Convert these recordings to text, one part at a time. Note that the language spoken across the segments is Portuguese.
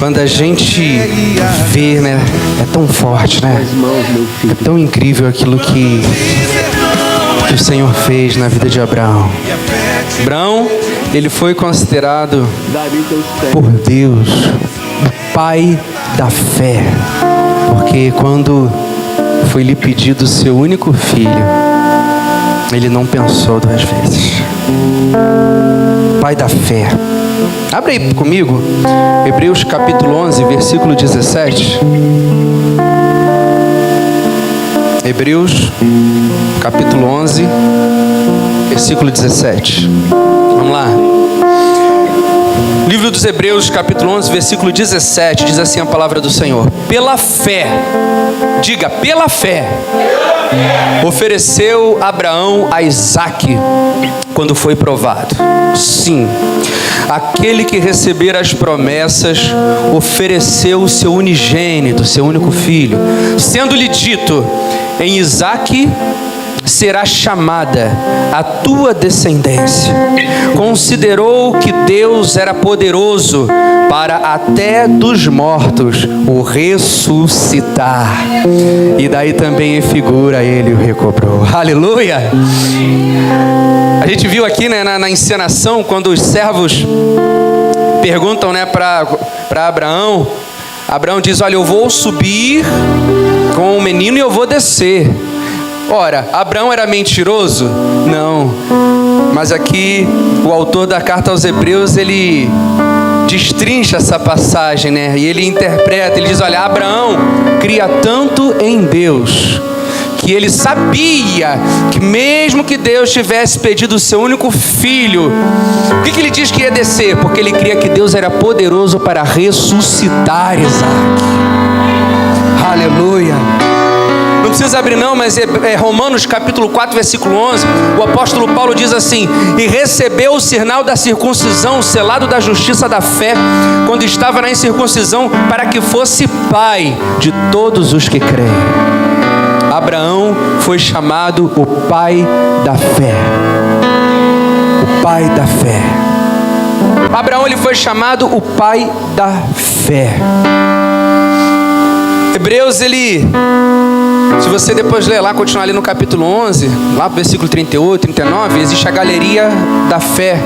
Quando a gente vê, né? É tão forte, né? É tão incrível aquilo que o Senhor fez na vida de Abraão. Abraão, ele foi considerado por Deus o pai da fé. Porque quando foi lhe pedido o seu único filho, ele não pensou duas vezes. Pai da fé. Abre aí comigo, Hebreus capítulo 11, versículo 17. Hebreus capítulo 11, versículo 17. Vamos lá. Livro dos Hebreus capítulo 11, versículo 17, diz assim a palavra do Senhor: pela fé, diga, pela fé, ofereceu Abraão a Isaque quando foi provado. Sim, aquele que receber as promessas ofereceu o seu unigênito, seu único filho, sendo-lhe dito: em Isaque será chamada a tua descendência. Considerou que Deus era poderoso para até dos mortos o ressuscitar, e daí também em figura ele o recobrou. Aleluia! A gente viu aqui, né, na encenação, quando os servos perguntam, né, para Abraão. Abraão diz: olha, eu vou subir com o menino e eu vou descer. Ora, Abraão era mentiroso? Não. Mas aqui o autor da carta aos Hebreus, ele destrincha essa passagem, né? E ele interpreta, ele diz: olha, Abraão cria tanto em Deus que ele sabia que mesmo que Deus tivesse pedido o seu único filho, o que ele diz que ia descer? Porque ele cria que Deus era poderoso para ressuscitar Isaque. Aleluia! Não precisa abrir não, mas é Romanos capítulo 4, versículo 11. O apóstolo Paulo diz assim: e recebeu o sinal da circuncisão, o selado da justiça da fé, quando estava na incircuncisão, para que fosse pai de todos os que creem. Abraão foi chamado o pai da fé. O pai da fé. Abraão, ele foi chamado o pai da fé. Hebreus, ele... Se você depois ler lá, continuar ali no capítulo 11, lá no versículo 38, 39, existe a galeria da fé.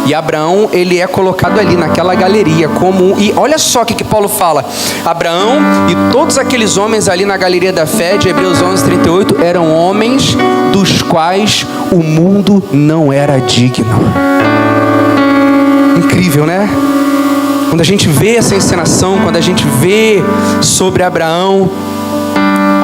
E Abraão, ele é colocado ali naquela galeria como... E olha só o que Paulo fala. Abraão e todos aqueles homens ali na galeria da fé de Hebreus 11, 38, eram homens dos quais o mundo não era digno. Incrível, né? Quando a gente vê essa encenação, quando a gente vê sobre Abraão,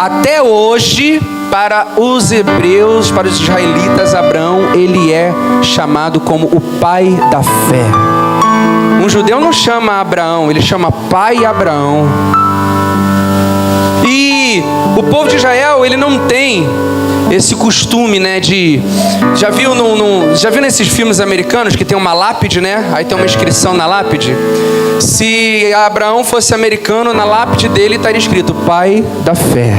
até hoje, para os hebreus, para os israelitas, Abraão, ele é chamado como o pai da fé. Um judeu não chama Abraão, ele chama pai Abraão. E o povo de Israel, ele não tem esse costume, né, de... Já viu nesses filmes americanos que tem uma lápide, né? Aí tem uma inscrição na lápide. Se Abraão fosse americano, na lápide dele estaria escrito pai da fé.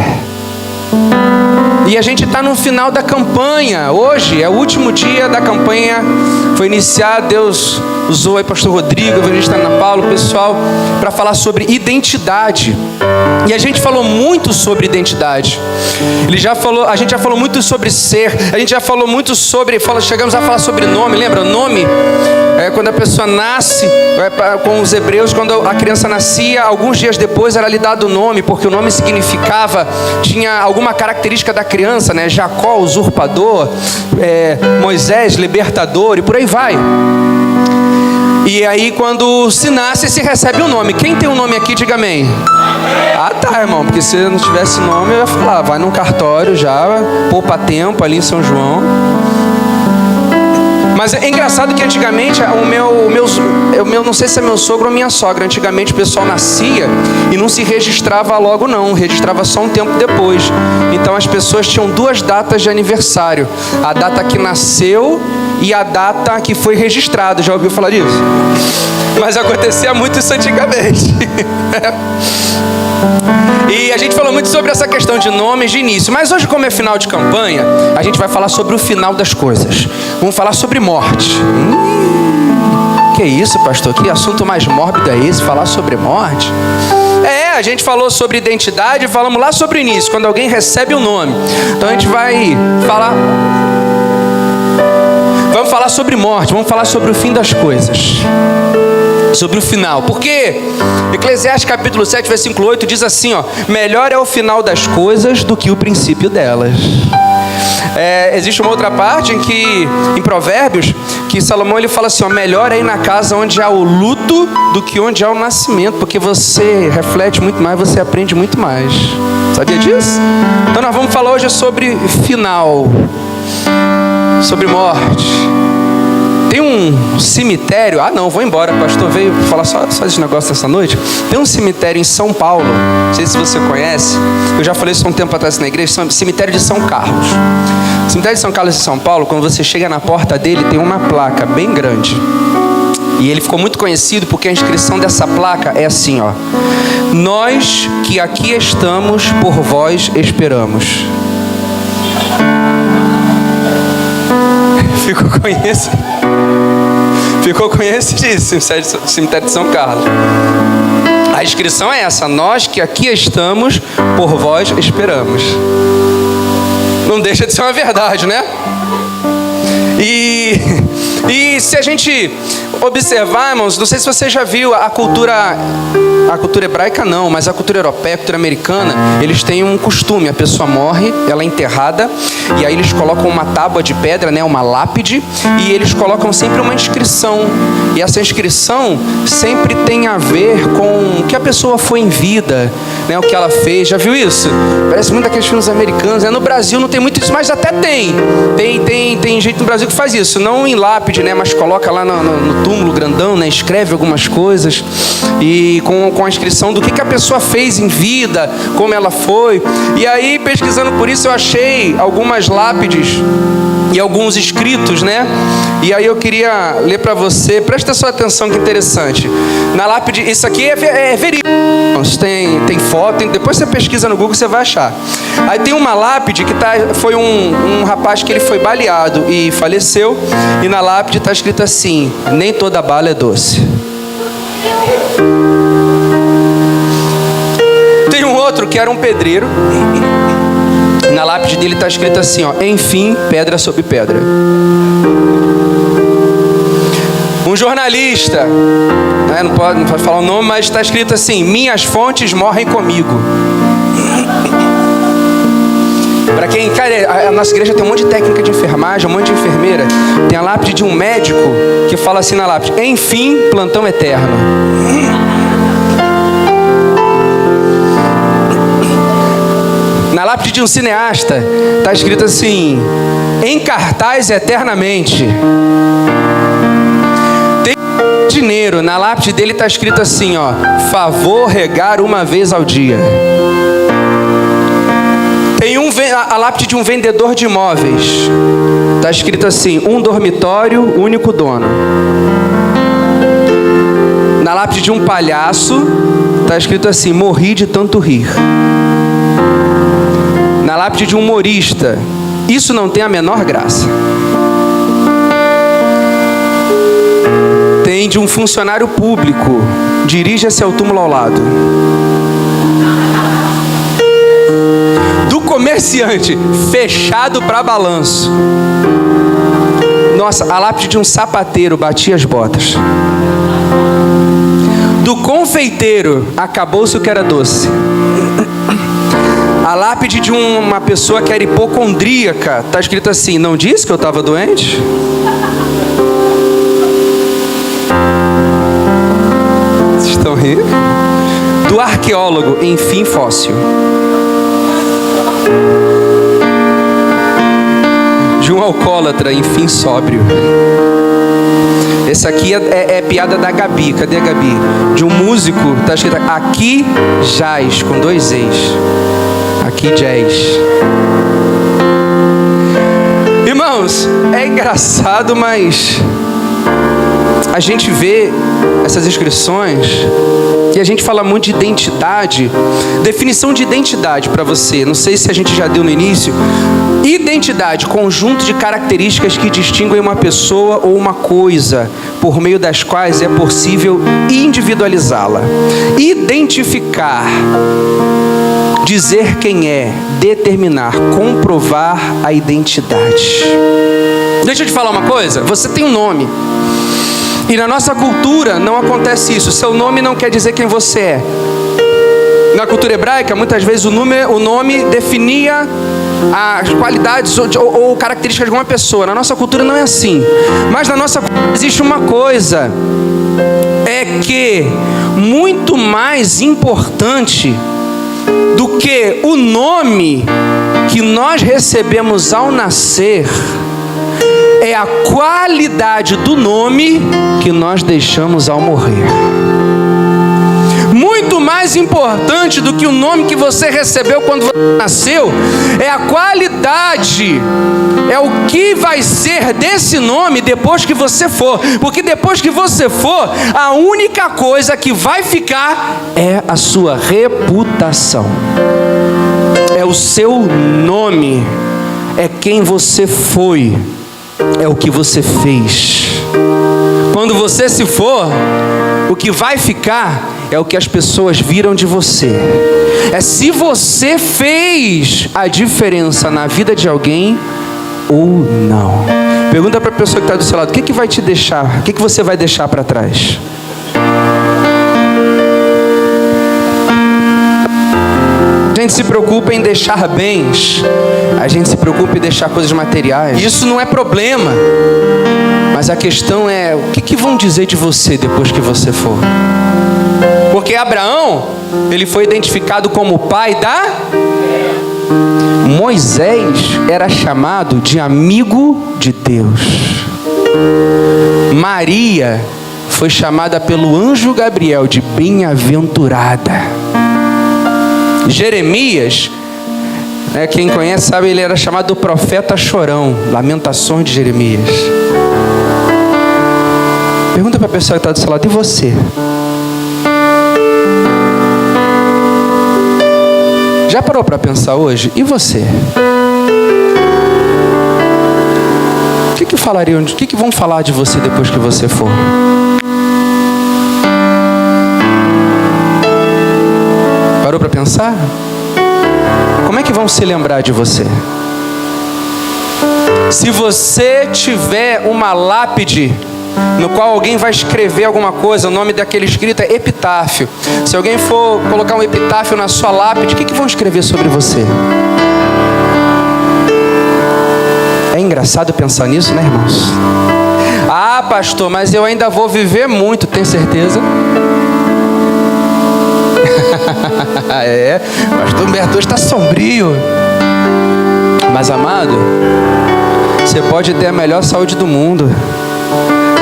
E a gente está no final da campanha. Hoje é o último dia da campanha. Foi iniciado, Deus usou aí pastor Rodrigo, evangelista Ana Paula, o pessoal, para falar sobre identidade. E a gente falou muito sobre identidade. A gente já falou muito sobre ser. A gente já falou muito sobre... Chegamos a falar sobre nome, lembra? Nome, quando a pessoa nasce, com os hebreus, quando a criança nascia, alguns dias depois era lhe dado o nome, porque o nome significava, tinha alguma característica da criança, né? Jacó, usurpador, Moisés, libertador, e por aí vai. E aí quando se nasce, se recebe um nome. Quem tem um nome aqui, diga amém. Ah tá, irmão, porque se não tivesse nome eu ia falar, vai num cartório já, poupa tempo ali em São João. Mas é engraçado que antigamente o meu, não sei se é meu sogro ou minha sogra, antigamente o pessoal nascia e não se registrava logo não, registrava só um tempo depois. Então as pessoas tinham duas datas de aniversário, a data que nasceu e a data que foi registrado. Já ouviu falar disso? Mas acontecia muito isso antigamente. E a gente falou muito sobre essa questão de nomes de início. Mas hoje, como é final de campanha, a gente vai falar sobre o final das coisas. Vamos falar sobre morte. Que Que isso, pastor? Que assunto mais mórbido é esse? Falar sobre morte? A gente falou sobre identidade, falamos lá sobre o início, quando alguém recebe um nome. Então a gente vai falar... Vamos falar sobre morte, vamos falar sobre o fim das coisas. Sobre o final. Porque Eclesiastes capítulo 7, versículo 8 diz assim, ó: melhor é o final das coisas do que o princípio delas. Existe uma outra parte em Provérbios, que Salomão ele fala assim, ó: melhor é ir na casa onde há o luto do que onde há o nascimento, porque você reflete muito mais, você aprende muito mais. Sabia disso? Então nós vamos falar hoje sobre final, sobre morte. Tem um cemitério... não, vou embora, o pastor veio falar só esse negócio essa noite. Tem um cemitério em São Paulo, não sei se você conhece, eu já falei isso há um tempo atrás na igreja, cemitério de São Carlos. O cemitério de São Carlos de São Paulo, quando você chega na porta dele, tem uma placa bem grande. E ele ficou muito conhecido porque a inscrição dessa placa é assim, ó: nós que aqui estamos, por vós esperamos. Ficou conhecidíssimo o cemitério de São Carlos. A inscrição é essa: nós que aqui estamos, por vós esperamos. Não deixa de ser uma verdade, né? E se a gente observar, irmãos, não sei se você já viu a cultura hebraica não, mas a cultura europeia, a cultura americana, eles têm um costume: a pessoa morre, ela é enterrada, e aí eles colocam uma tábua de pedra, né, uma lápide, e eles colocam sempre uma inscrição, e essa inscrição sempre tem a ver com o que a pessoa foi em vida, né, o que ela fez. Já viu isso? Parece muito aqueles filmes americanos, né? No Brasil não tem muito isso, mas até tem gente no Brasil que faz isso, não em lápide, né, mas coloca lá no túmulo grandão, né, escreve algumas coisas e com a inscrição do que a pessoa fez em vida, como ela foi. E aí, pesquisando por isso, eu achei algumas lápides e alguns escritos, né? E aí eu queria ler para você. Presta sua atenção, que interessante. Na lápide, isso aqui é verídico. Tem foto, depois você pesquisa no Google, você vai achar. Aí tem uma lápide que foi um rapaz que ele foi baleado e faleceu. E na lápide está escrito assim: nem toda bala é doce. Tem um outro que era um pedreiro. Na lápide dele está escrito assim, ó: enfim, pedra sobre pedra. Um jornalista, né, não pode falar o nome, mas está escrito assim: minhas fontes morrem comigo. Para quem, cara, a nossa igreja tem um monte de técnica de enfermagem, um monte de enfermeira. Tem a lápide de um médico que fala assim na lápide: enfim, plantão eterno. Na lápide de um cineasta está escrito assim: em cartaz eternamente. Tem dinheiro, na lápide dele está escrito assim, ó: favor regar uma vez ao dia. Tem a lápide de um vendedor de imóveis, está escrito assim: um dormitório, único dono. Na lápide de um palhaço está escrito assim: morri de tanto rir. Na lápide de um humorista: isso não tem a menor graça. Tem de um funcionário público: dirija-se ao túmulo ao lado. Do comerciante: fechado para balanço. Nossa, a lápide de um sapateiro: batia as botas. Do confeiteiro: acabou-se o que era doce. A lápide de uma pessoa que era hipocondríaca, está escrito assim: não disse que eu estava doente? Vocês estão rindo? Do arqueólogo: enfim, fóssil. De um alcoólatra: enfim, sóbrio. Esse aqui é piada da Gabi. Cadê a Gabi? De um músico, está escrito: aqui jaz, com 2 e's. Aqui jazz. Irmãos, é engraçado, mas a gente vê essas inscrições e a gente fala muito de identidade. Definição de identidade para você, não sei se a gente já deu no início. Identidade, conjunto de características que distinguem uma pessoa ou uma coisa, por meio das quais é possível individualizá-la. Identificar, dizer quem é, determinar, comprovar a identidade. Deixa eu te falar uma coisa, você tem um nome. E na nossa cultura não acontece isso. Seu nome não quer dizer quem você é. Na cultura hebraica, muitas vezes o nome definia as qualidades ou características de uma pessoa. Na nossa cultura não é assim. Mas na nossa cultura existe uma coisa. É que muito mais importante do que o nome que nós recebemos ao nascer é a qualidade do nome que nós deixamos ao morrer. Muito mais importante do que o nome que você recebeu quando você nasceu é a qualidade, é o que vai ser desse nome depois que você for. Porque depois que você for, a única coisa que vai ficar é a sua reputação. É o seu nome, é quem você foi, é o que você fez. Quando você se for, o que vai ficar é o que as pessoas viram de você. É se você fez a diferença na vida de alguém ou não. Pergunta para a pessoa que está do seu lado: o que vai te deixar? O que você vai deixar para trás? A gente se preocupa em deixar bens, a gente se preocupa em deixar coisas materiais. Isso não é problema, mas a questão é: o que vão dizer de você depois que você for? Porque Abraão, ele foi identificado como o pai da... Moisés era chamado de amigo de Deus. Maria foi chamada pelo anjo Gabriel de bem-aventurada. Jeremias, quem conhece sabe, ele era chamado do profeta chorão. Lamentações de Jeremias. Pergunta para a pessoa que está do seu lado: e você? Já parou para pensar hoje? E você? O que falariam? O que vão falar de você depois que você for? Parou para pensar? Como é que vão se lembrar de você? Se você tiver uma lápide no qual alguém vai escrever alguma coisa, o nome daquele escrito é epitáfio. Se alguém for colocar um epitáfio na sua lápide, o que vão escrever sobre você? É engraçado pensar nisso, né, irmãos? Ah, pastor, mas eu ainda vou viver muito, tem certeza? Pastor Humberto hoje está sombrio. Mas amado, você pode ter a melhor saúde do mundo.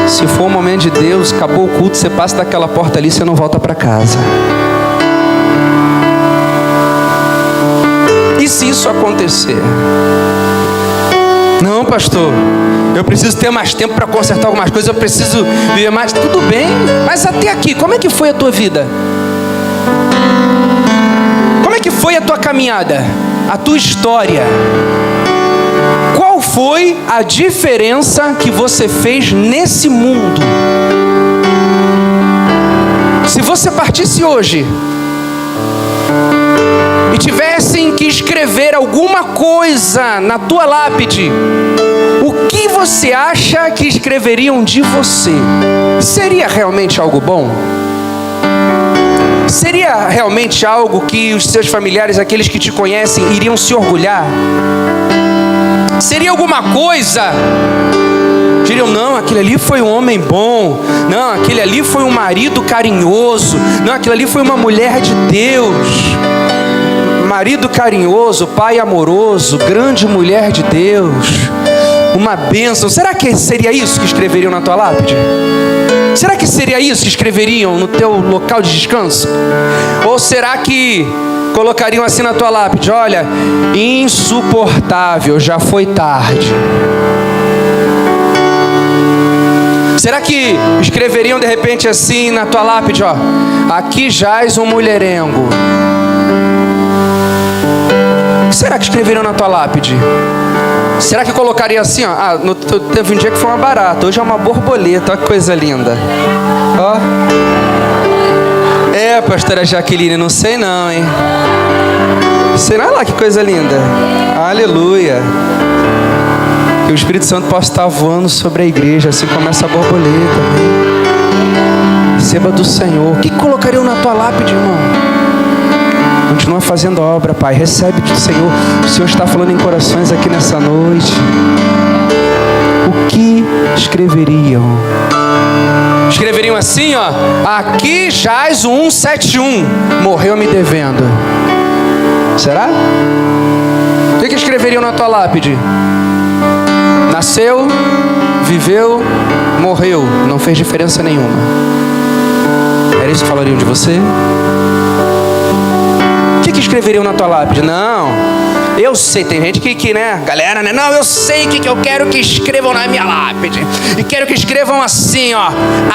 Se for um momento de Deus, acabou o culto, você passa daquela porta ali, você não volta para casa. E se isso acontecer? Não, pastor, eu preciso ter mais tempo para consertar algumas coisas, eu preciso viver mais. Tudo bem, mas até aqui, como é que foi a tua vida? Como é que foi a tua caminhada? A tua história? Qual foi a diferença que você fez nesse mundo? Se você partisse hoje e tivessem que escrever alguma coisa na tua lápide, o que você acha que escreveriam de você? Seria realmente algo bom? Seria realmente algo que os seus familiares, aqueles que te conhecem, iriam se orgulhar? Seria alguma coisa? Diriam: não, aquele ali foi um homem bom. Não, aquele ali foi um marido carinhoso. Não, aquele ali foi uma mulher de Deus. Marido carinhoso, pai amoroso, grande mulher de Deus, uma bênção. Será que seria isso que escreveriam na tua lápide? Será que seria isso que escreveriam no teu local de descanso? Ou será que colocariam assim na tua lápide: olha, insuportável, já foi tarde? Será que escreveriam de repente assim na tua lápide, ó: aqui jaz um mulherengo? O que será que escreveriam na tua lápide? Será que colocaria assim, ó: teve um dia que foi uma barata, hoje é uma borboleta, olha que coisa linda. Ó. Pastora Jaqueline, não sei não, hein? Sei lá, que coisa linda. Aleluia. Que o Espírito Santo possa estar voando sobre a igreja, assim como essa borboleta. Receba do Senhor. O que colocariam na tua lápide, irmão? Continua fazendo a obra, Pai. Recebe do Senhor. O Senhor está falando em corações aqui nessa noite. O que escreveriam? Escreveriam assim, ó: aqui jaz o 171, morreu me devendo. Será? O que escreveriam na tua lápide? Nasceu, viveu, morreu, não fez diferença nenhuma. Era isso que falariam de você? O que escreveriam na tua lápide? Não, eu sei, tem gente que né, galera, né? Não, eu sei o que eu quero que escrevam na minha lápide. E quero que escrevam assim, ó: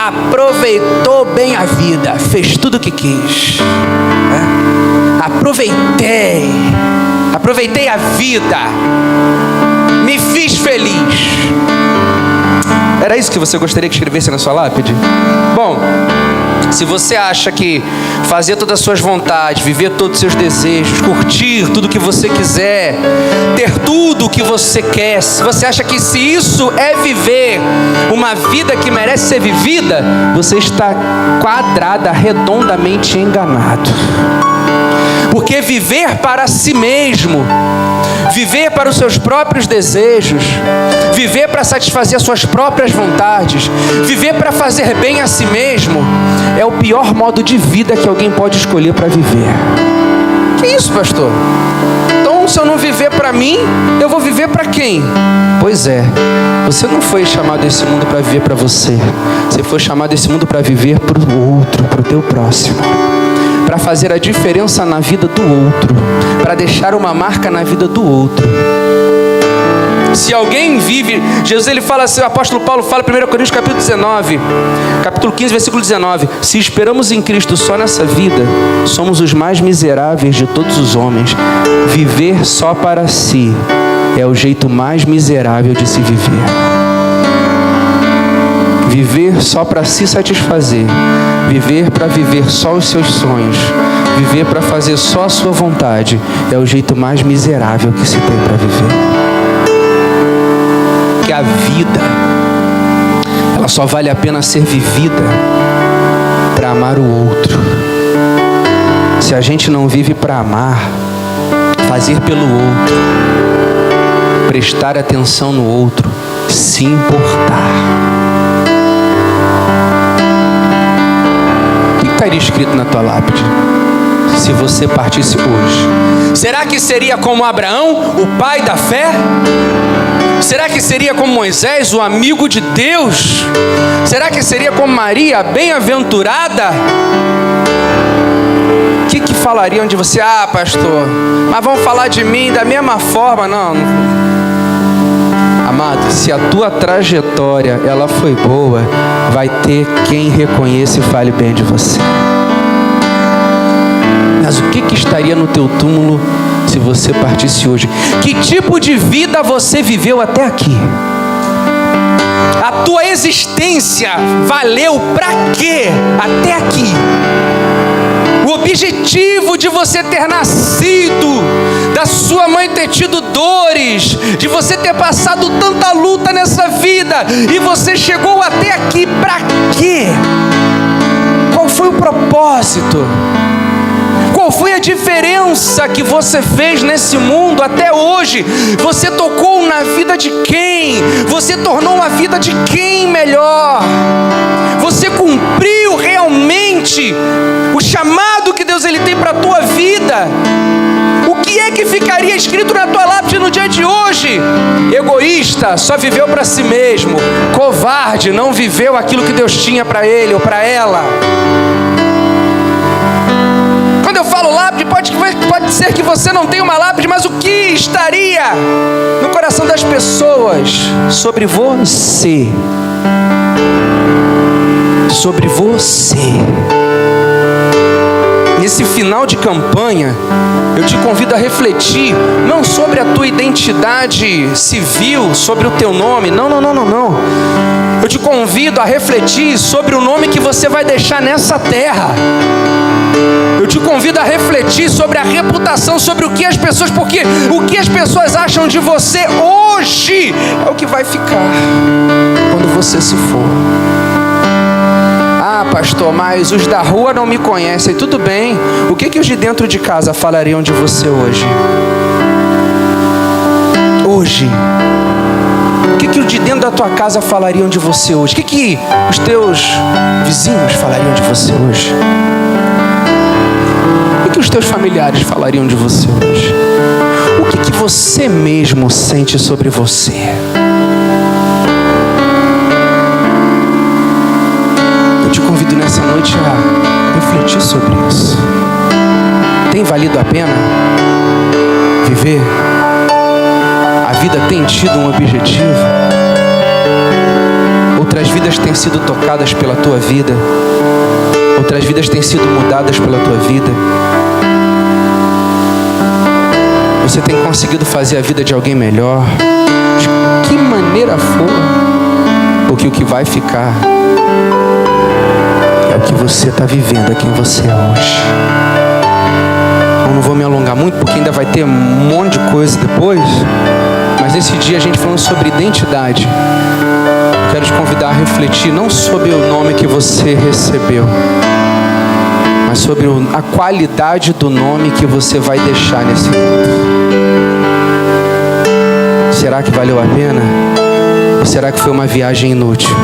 aproveitou bem a vida, fez tudo o que quis. Aproveitei a vida, me fiz feliz. Era isso que você gostaria que escrevesse na sua lápide? Bom, se você acha que fazer todas as suas vontades, viver todos os seus desejos, curtir tudo que você quiser, ter tudo o que você quer, se você acha que se isso é viver uma vida que merece ser vivida, você está redondamente enganado. Porque viver para si mesmo, viver para os seus próprios desejos, viver para satisfazer as suas próprias vontades, viver para fazer bem a si mesmo, é o pior modo de vida que alguém pode escolher para viver. Que isso, pastor? Então, se eu não viver para mim, eu vou viver para quem? Pois é, você não foi chamado a esse mundo para viver para você. Você foi chamado a esse mundo para viver para o outro, para o teu próximo, para fazer a diferença na vida do outro, para deixar uma marca na vida do outro. Se alguém vive, Jesus ele fala assim, o apóstolo Paulo fala em 1 Coríntios capítulo 15, versículo 19: se esperamos em Cristo só nessa vida, somos os mais miseráveis de todos os homens. Viver só para si é o jeito mais miserável de se viver. Viver só para se satisfazer, viver para viver só os seus sonhos, viver para fazer só a sua vontade, é o jeito mais miserável que se tem para viver. Que a vida, ela só vale a pena ser vivida para amar o outro. Se a gente não vive para amar, fazer pelo outro, prestar atenção no outro, se importar, o que estaria escrito na tua lápide se você partisse hoje? Será que seria como Abraão, o pai da fé? Será que seria como Moisés, o amigo de Deus? Será que seria como Maria, a bem-aventurada? O que falariam de você? Ah, pastor, mas vão falar de mim da mesma forma? Não. Amado, se a tua trajetória ela foi boa, vai ter quem reconheça e fale bem de você. Mas o que estaria no teu túmulo se você partisse hoje? Que tipo de vida você viveu até aqui? A tua existência valeu para quê até aqui? O objetivo de você ter nascido, da sua mãe ter tido dores, de você ter passado tanta luta nessa vida, e você chegou até aqui para quê? Qual foi o propósito? Qual foi a diferença que você fez nesse mundo até hoje? Você tocou na vida de quem? Você tornou a vida de quem melhor? Você cumpriu realmente o chamado que Deus ele tem para a tua vida? O que é que ficaria escrito na tua lápide no dia de hoje? Egoísta, só viveu para si mesmo. Covarde, não viveu aquilo que Deus tinha para ele ou para ela. Quando eu falo lápide, pode ser que você não tenha uma lápide, mas o que estaria no coração das pessoas sobre você? sobre você. Nesse final de campanha, eu te convido a refletir, não sobre a tua identidade civil, sobre o teu nome, não. Eu te convido a refletir sobre o nome que você vai deixar nessa terra. Eu te convido a refletir sobre a reputação, sobre o que as pessoas, porque o que as pessoas acham de você hoje é o que vai ficar quando você se for. Ah, pastor, mas os da rua não me conhecem. Tudo bem. O que os de dentro de casa falariam de você hoje? Hoje. O que os de dentro da tua casa falariam de você hoje? O que os teus vizinhos falariam de você hoje? O que os teus familiares falariam de você hoje? O que você mesmo sente sobre você? Eu te convido nessa noite a refletir sobre isso. Tem valido a pena viver? A vida tem tido um objetivo? Outras vidas têm sido tocadas pela tua vida? Outras vidas têm sido mudadas pela tua vida? Você tem conseguido fazer a vida de alguém melhor? De que maneira for? Porque o que vai ficar é o que você está vivendo, é quem você é hoje. Eu não vou me alongar muito, porque ainda vai ter um monte de coisa depois. Mas nesse dia a gente falando sobre identidade, quero te convidar a refletir não sobre o nome que você recebeu, mas sobre a qualidade do nome que você vai deixar nesse mundo. Será que valeu a pena? Ou será que foi uma viagem inútil?